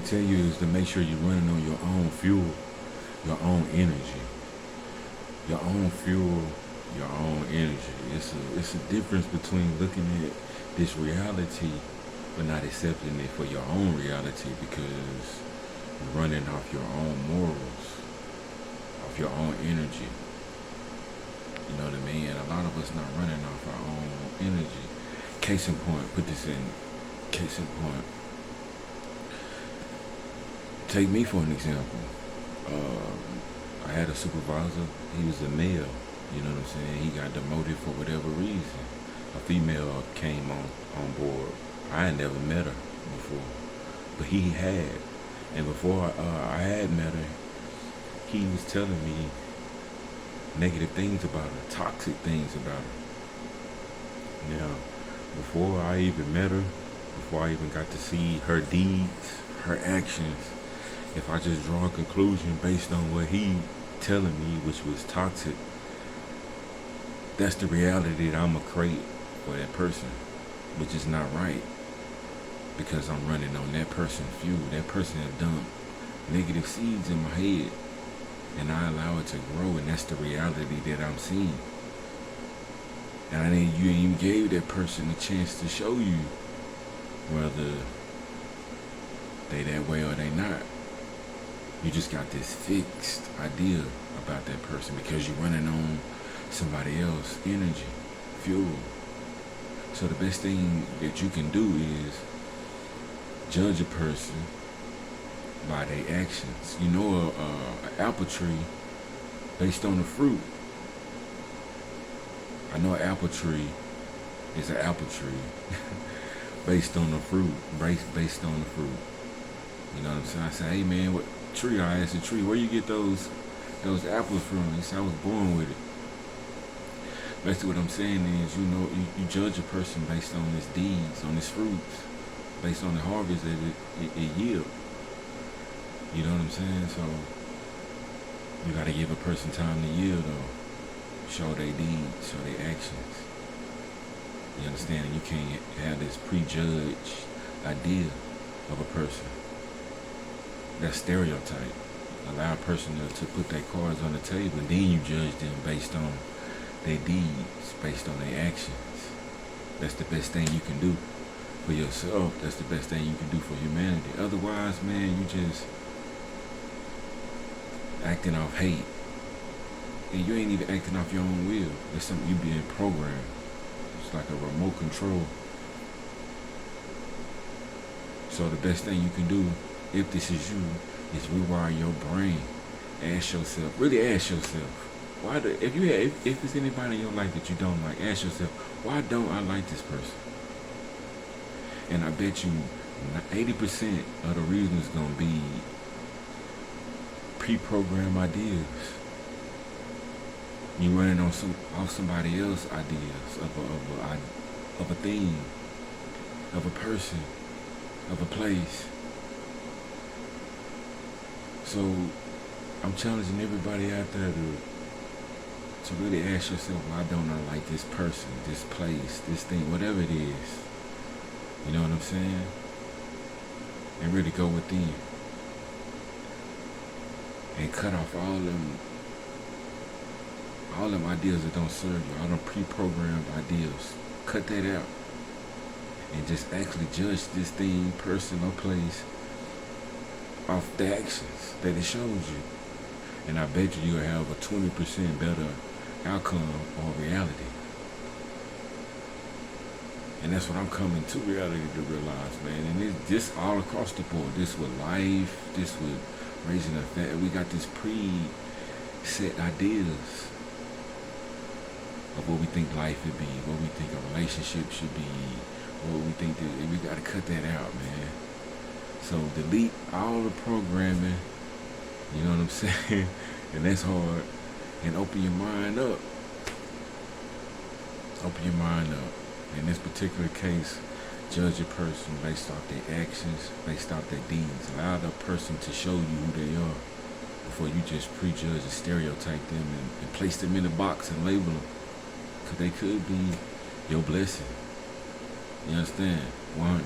tell you is to make sure you're running on your own fuel, your own energy, your own fuel, your own energy. It's a difference between looking at this reality but not accepting it for your own reality because you're running off your own morals, off your own energy. You know what I mean? And a lot of us not running off our own energy. Case in point, put this in. Case in point. Take me for an example. I had a supervisor. He was a male. You know what I'm saying? He got demoted for whatever reason. A female came on board. I had never met her before, but he had. And before I had met her, he was telling me negative things about her, toxic things about her. Now, before I even met her, before I even got to see her deeds, her actions, if I just draw a conclusion based on what he telling me, which was toxic, that's the reality that I'ma create for that person, which is not right because I'm running on that person's fuel. That person has dumped negative seeds in my head, and I allow it to grow, and that's the reality that I'm seeing. And you even gave that person a chance to show you whether they that way or they not. You just got this fixed idea about that person because you're running on somebody else's energy, fuel. So the best thing that you can do is judge a person by their actions. You know, an apple tree based on the fruit. I know an apple tree is an apple tree based on the fruit, based on the fruit. You know what I'm saying? I say, hey man, what tree? I asked the tree, where you get those apples from? He said, I was born with it. Basically what I'm saying is, you know, you judge a person based on his deeds, on his fruits, based on the harvest that it yield. You know what I'm saying? So you gotta give a person time to yield though. Show their deeds, show their actions. You understand? And you can't have this prejudged idea of a person. That stereotype. Allow a person to put their cards on the table, and then you judge them based on their deeds, based on their actions. That's the best thing you can do for yourself. That's the best thing you can do for humanity. Otherwise, man, you just acting off hate. And you ain't even acting off your own will. It's something you being programmed. It's like a remote control. So the best thing you can do, if this is you, is rewire your brain. Ask yourself, really ask yourself, if it's anybody in your life that you don't like, ask yourself, why don't I like this person? And I bet you 80% of the reason is gonna be pre-programmed ideas. You running on off somebody else's ideas of a thing, of a person, of a place. So I'm challenging everybody out there to really ask yourself, why don't I like this person, this place, this thing, whatever it is. You know what I'm saying? And really go within and cut off all them ideas that don't serve you, all them pre-programmed ideas. Cut that out and just actually judge this thing, person, or place off the actions that it shows you. And I bet you'll have a 20% better outcome or reality. And that's what I'm coming to reality to realize, man. And it's just all across the board. This with life, this with raising a family. We got this pre-set ideas of what we think life would be, what we think a relationship should be, what we think that we got to cut that out, man. So delete all the programming, you know what I'm saying? And that's hard. And open your mind up. Open your mind up. In this particular case, judge a person based off their actions, based off their deeds. Allow the person to show you who they are before you just prejudge and stereotype them and place them in a box and label them. Because they could be your blessing. You understand? 100.